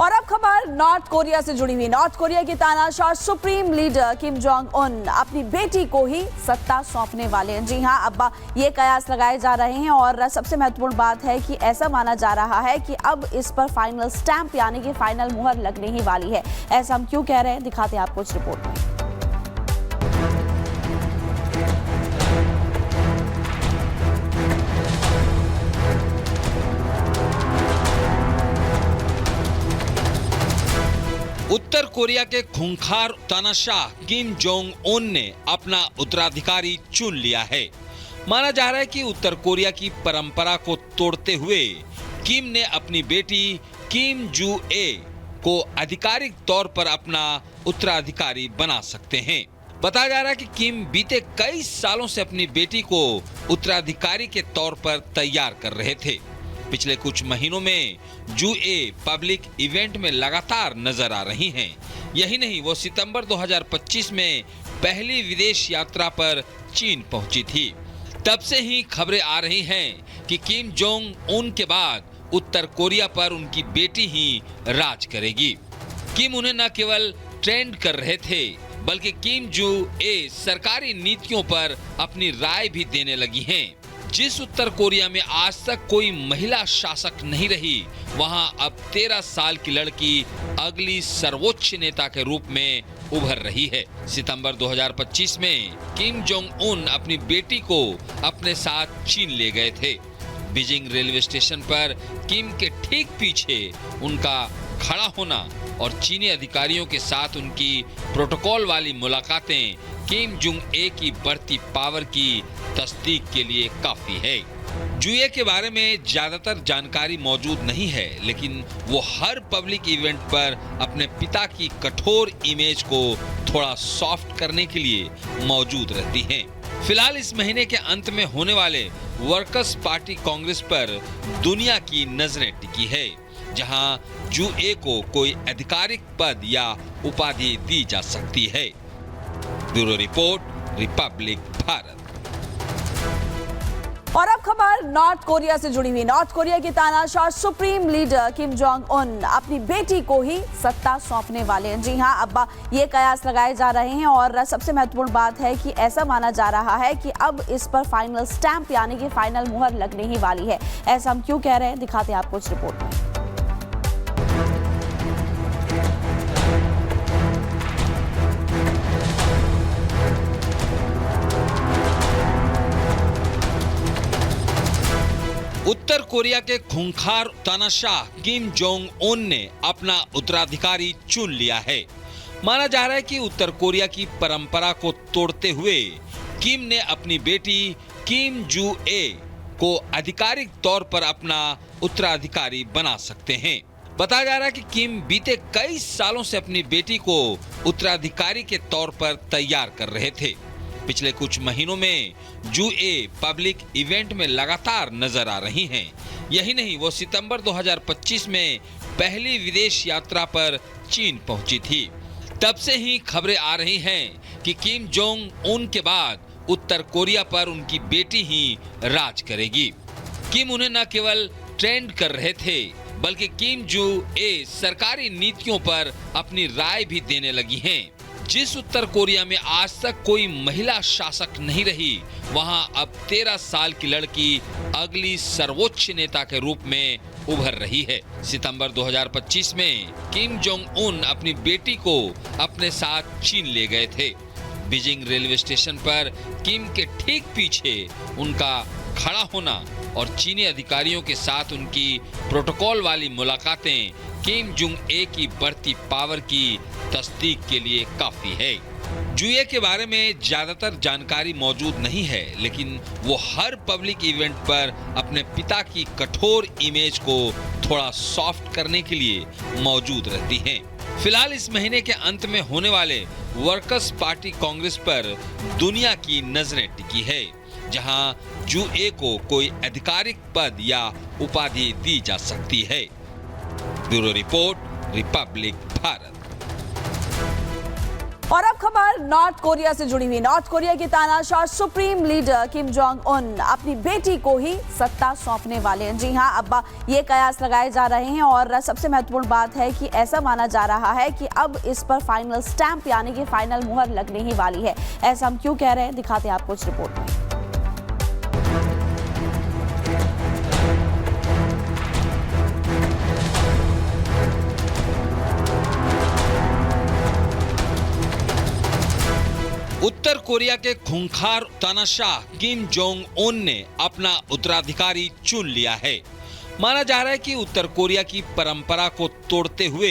और अब खबर नॉर्थ कोरिया से जुड़ी हुई। नॉर्थ कोरिया के तानाशाह supreme leader Kim Jong Un अपनी बेटी को ही सत्ता सौंपने वाले हैं। जी हां, अब ये कयास लगाए जा रहे हैं और सबसे महत्वपूर्ण बात है कि ऐसा माना जा रहा है कि अब इस पर फाइनल स्टैंप यानी कि फाइनल मुहर लगने ही वाली है। ऐसा हम क्यों कह रहे हैं, दिखाते हैं आपको इस रिपोर्ट में। उत्तर कोरिया के खूंखार तानाशाह किम जोंग उन ने अपना उत्तराधिकारी चुन लिया है। माना जा रहा है कि उत्तर कोरिया की परंपरा को तोड़ते हुए किम ने अपनी बेटी किम जू ए को आधिकारिक तौर पर अपना उत्तराधिकारी बना सकते हैं। बताया जा रहा है कि किम बीते कई सालों से अपनी बेटी को उत्तराधिकारी के तौर पर तैयार कर रहे थे। पिछले कुछ महीनों में जू ए पब्लिक इवेंट में लगातार नजर आ रही हैं। यही नहीं, वो सितंबर 2025 में पहली विदेश यात्रा पर चीन पहुंची थी। तब से ही खबरें आ रही हैं कि किम जोंग उन के बाद उत्तर कोरिया पर उनकी बेटी ही राज करेगी। किम उन्हें न केवल ट्रेंड कर रहे थे, बल्कि किम जू ए सरकारी नीतियों पर अपनी राय भी देने लगी हैं। जिस उत्तर कोरिया में आज तक कोई महिला शासक नहीं रही, वहां अब 13 साल की लड़की अगली सर्वोच्च नेता के रूप में उभर रही है। सितंबर 2025 में किम जोंग उन अपनी बेटी को अपने साथ चीन ले गए थे। बीजिंग रेलवे स्टेशन पर किम के ठीक पीछे उनका खड़ा होना और चीनी अधिकारियों के साथ उनकी प्रोटोकॉल वाली मुलाकातें किम जोंग ए की बढ़ती पावर की तस्दीक के लिए काफी है। जूए के बारे में ज्यादातर जानकारी मौजूद नहीं है, लेकिन वो हर पब्लिक इवेंट पर अपने पिता की कठोर इमेज को थोड़ा सॉफ्ट करने के लिए मौजूद रहती हैं। फिलहाल इस महीने के अंत में होने वाले वर्कर्स पार्टी कांग्रेस पर दुनिया की नजरें टिकी है, जहां जू ए को कोई आधिकारिक पद या उपाधि दी जा सकती है। Bureau report, Republic Bharat. और अब खबर नॉर्थ कोरिया से जुड़ी हुई। नॉर्थ कोरिया के तानाशाह supreme leader Kim Jong Un अपनी बेटी को ही सत्ता सौंपने वाले हैं। जी हां, अब ये कयास लगाए जा रहे हैं और सबसे महत्वपूर्ण बात है कि ऐसा माना जा रहा है कि अब इस पर फाइनल स्टैंप यानी कि फाइनल मुहर लगने ही वाली है। ऐसा हम क्यों कह रहे हैं, दिखाते हैं आपको इस रिपोर्ट में। उत्तर कोरिया के खूंखार तानाशाह किम जोंग उन ने अपना उत्तराधिकारी चुन लिया है। माना जा रहा है कि उत्तर कोरिया की परंपरा को तोड़ते हुए किम ने अपनी बेटी किम जू ए को आधिकारिक तौर पर अपना उत्तराधिकारी बना सकते हैं। बताया जा रहा है कि किम बीते कई सालों से अपनी बेटी को उत्तराधिकारी के तौर पर तैयार कर रहे थे। पिछले कुछ महीनों में जू ए पब्लिक इवेंट में लगातार नजर आ रही हैं। यही नहीं, वो सितंबर 2025 में पहली विदेश यात्रा पर चीन पहुंची थी। तब से ही खबरें आ रही हैं कि किम जोंग उन के बाद उत्तर कोरिया पर उनकी बेटी ही राज करेगी। किम उन्हें न केवल ट्रेंड कर रहे थे, बल्कि किम जू ए सरकारी नीतियों पर अपनी राय भी देने लगी हैं। जिस उत्तर कोरिया में आज तक कोई महिला शासक नहीं रही, वहां अब 13 साल की लड़की अगली सर्वोच्च नेता के रूप में उभर रही है। सितंबर 2025 में किम जोंग उन अपनी बेटी को अपने साथ चीन ले गए थे। बीजिंग रेलवे स्टेशन पर किम के ठीक पीछे उनका खड़ा होना और चीनी अधिकारियों के साथ उनकी प्रोटोकॉल वाली मुलाकातें किम जोंग ए की बढ़ती पावर की तस्दीक के लिए काफी है। जूए के बारे में ज्यादातर जानकारी मौजूद नहीं है, लेकिन वो हर पब्लिक इवेंट पर अपने पिता की कठोर इमेज को थोड़ा सॉफ्ट करने के लिए मौजूद रहती हैं। फिलहाल इस महीने के अंत में होने वाले वर्कर्स पार्टी कांग्रेस पर दुनिया की नजरें टिकी है, जहां जू ए को कोई आधिकारिक पद या उपाधि दी जा सकती है। Bureau report, Republic Bharat. और अब खबर नॉर्थ कोरिया से जुड़ी हुई। नॉर्थ कोरिया के तानाशाह supreme leader Kim Jong Un अपनी बेटी को ही सत्ता सौंपने वाले हैं। जी हां, अब ये कयास लगाए जा रहे हैं और सबसे महत्वपूर्ण बात है कि ऐसा माना जा रहा है कि अब इस पर फाइनल स्टैंप यानी कि फाइनल मुहर लगने ही वाली है। ऐसा हम क्यों कह रहे हैं, दिखाते हैं आपको इस रिपोर्ट में। उत्तर कोरिया के खूंखार तानाशाह किम जोंग उन ने अपना उत्तराधिकारी चुन लिया है। माना जा रहा है कि उत्तर कोरिया की परंपरा को तोड़ते हुए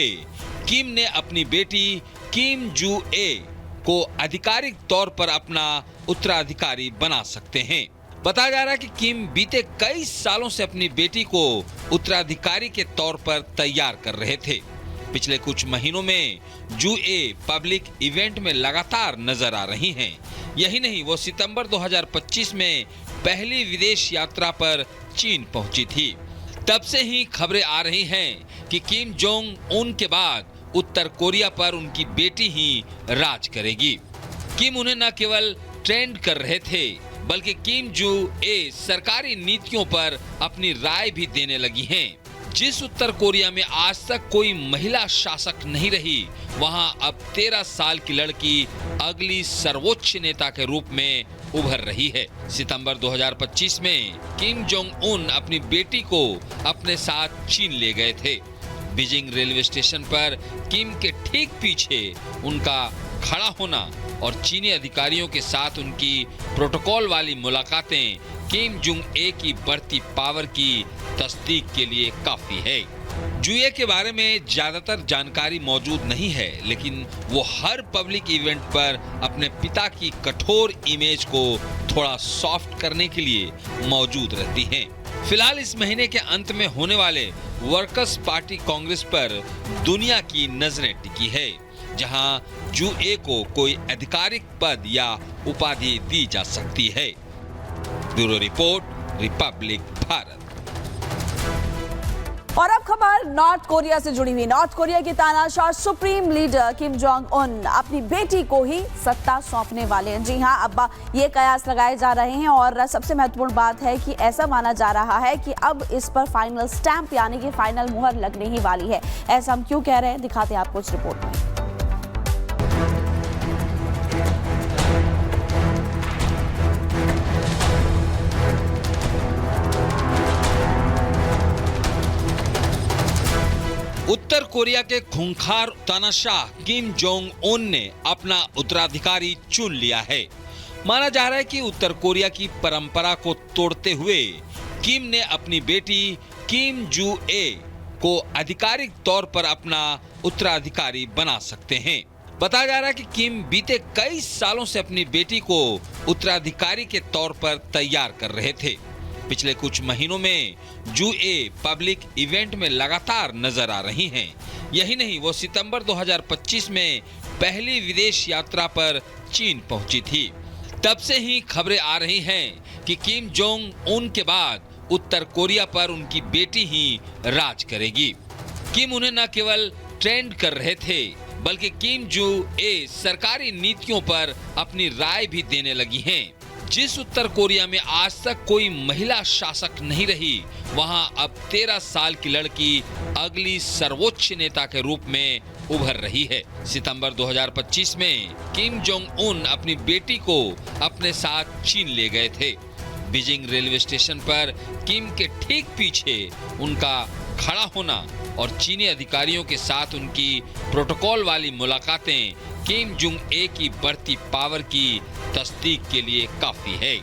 किम ने अपनी बेटी किम जू ए को आधिकारिक तौर पर अपना उत्तराधिकारी बना सकते हैं। बताया जा रहा है कि किम बीते कई सालों से अपनी बेटी को उत्तराधिकारी के तौर पर तैयार कर रहे थे। पिछले कुछ महीनों में जू ए पब्लिक इवेंट में लगातार नजर आ रही हैं। यही नहीं, वो सितंबर 2025 में पहली विदेश यात्रा पर चीन पहुंची थी। तब से ही खबरें आ रही हैं कि किम जोंग उन के बाद उत्तर कोरिया पर उनकी बेटी ही राज करेगी। किम उन्हें न केवल ट्रेंड कर रहे थे, बल्कि किम जू ए सरकारी नीतियों पर अपनी राय भी देने लगी हैं। जिस उत्तर कोरिया में आज तक कोई महिला शासक नहीं रही, वहां अब 13 साल की लड़की अगली सर्वोच्च नेता के रूप में उभर रही है। सितंबर 2025 में किम जोंग उन अपनी बेटी को अपने साथ चीन ले गए थे। बीजिंग रेलवे स्टेशन पर किम के ठीक पीछे उनका खड़ा होना और चीनी अधिकारियों के साथ उनकी प्रोटोकॉल वाली मुलाकातें किम जोंग ए की बढ़ती पावर की तस्दीक के लिए काफी है। जूए के बारे में ज्यादातर जानकारी मौजूद नहीं है, लेकिन वो हर पब्लिक इवेंट पर अपने पिता की कठोर इमेज को थोड़ा सॉफ्ट करने के लिए मौजूद रहती हैं। फिलहाल इस महीने के अंत में होने वाले वर्कर्स पार्टी कांग्रेस पर दुनिया की नजरें टिकी है, जहां जू ए को कोई आधिकारिक पद या उपाधि दी जा सकती है। Bureau report, Republic Bharat. और अब खबर नॉर्थ कोरिया से जुड़ी हुई। नॉर्थ कोरिया के तानाशाह supreme leader Kim Jong Un अपनी बेटी को ही सत्ता सौंपने वाले हैं। जी हां, अब ये कयास लगाए जा रहे हैं और सबसे महत्वपूर्ण बात है कि ऐसा माना जा रहा है कि अब इस पर फाइनल स्टैंप यानी कि फाइनल मुहर लगने ही वाली है। ऐसा हम क्यों कह रहे हैं, दिखाते हैं आपको इस रिपोर्ट में। उत्तर कोरिया के खूंखार तानाशाह किम जोंग उन ने अपना उत्तराधिकारी चुन लिया है। माना जा रहा है कि उत्तर कोरिया की परंपरा को तोड़ते हुए किम ने अपनी बेटी किम जू ए को आधिकारिक तौर पर अपना उत्तराधिकारी बना सकते हैं। बताया जा रहा है कि किम बीते कई सालों से अपनी बेटी को उत्तराधिकारी के तौर पर तैयार कर रहे थे। पिछले कुछ महीनों में जू ए पब्लिक इवेंट में लगातार नजर आ रही हैं। यही नहीं, वो सितंबर 2025 में पहली विदेश यात्रा पर चीन पहुंची थी। तब से ही खबरें आ रही हैं कि किम जोंग उन के बाद उत्तर कोरिया पर उनकी बेटी ही राज करेगी। किम उन्हें न केवल ट्रेंड कर रहे थे, बल्कि किम जू ए सरकारी नीतियों पर अपनी राय भी देने लगी हैं। जिस उत्तर कोरिया में आज तक कोई महिला शासक नहीं रही, वहां अब 13 साल की लड़की अगली सर्वोच्च नेता के रूप में उभर रही है। सितंबर 2025 में किम जोंग उन अपनी बेटी को अपने साथ चीन ले गए थे। बीजिंग रेलवे स्टेशन पर किम के ठीक पीछे उनका खड़ा होना और चीनी अधिकारियों के साथ उनकी प्रोटोकॉल वाली मुलाकातें किम जोंग ए की बढ़ती पावर की तस्दीक के लिए काफी है।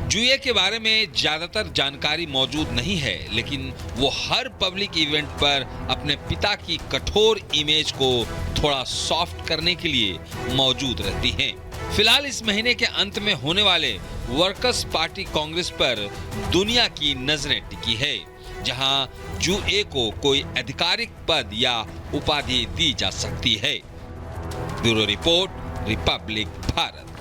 जूए के बारे में ज्यादातर जानकारी मौजूद नहीं है, लेकिन वो हर पब्लिक इवेंट पर अपने पिता की कठोर इमेज को थोड़ा सॉफ्ट करने के लिए मौजूद रहती हैं। फिलहाल इस महीने के अंत में होने वाले वर्कर्स पार्टी कांग्रेस पर दुनिया की नजरें टिकी है, जहां जू ए को कोई आधिकारिक पद या उपाधि दी जा सकती है। Bureau report, Republic Bharat.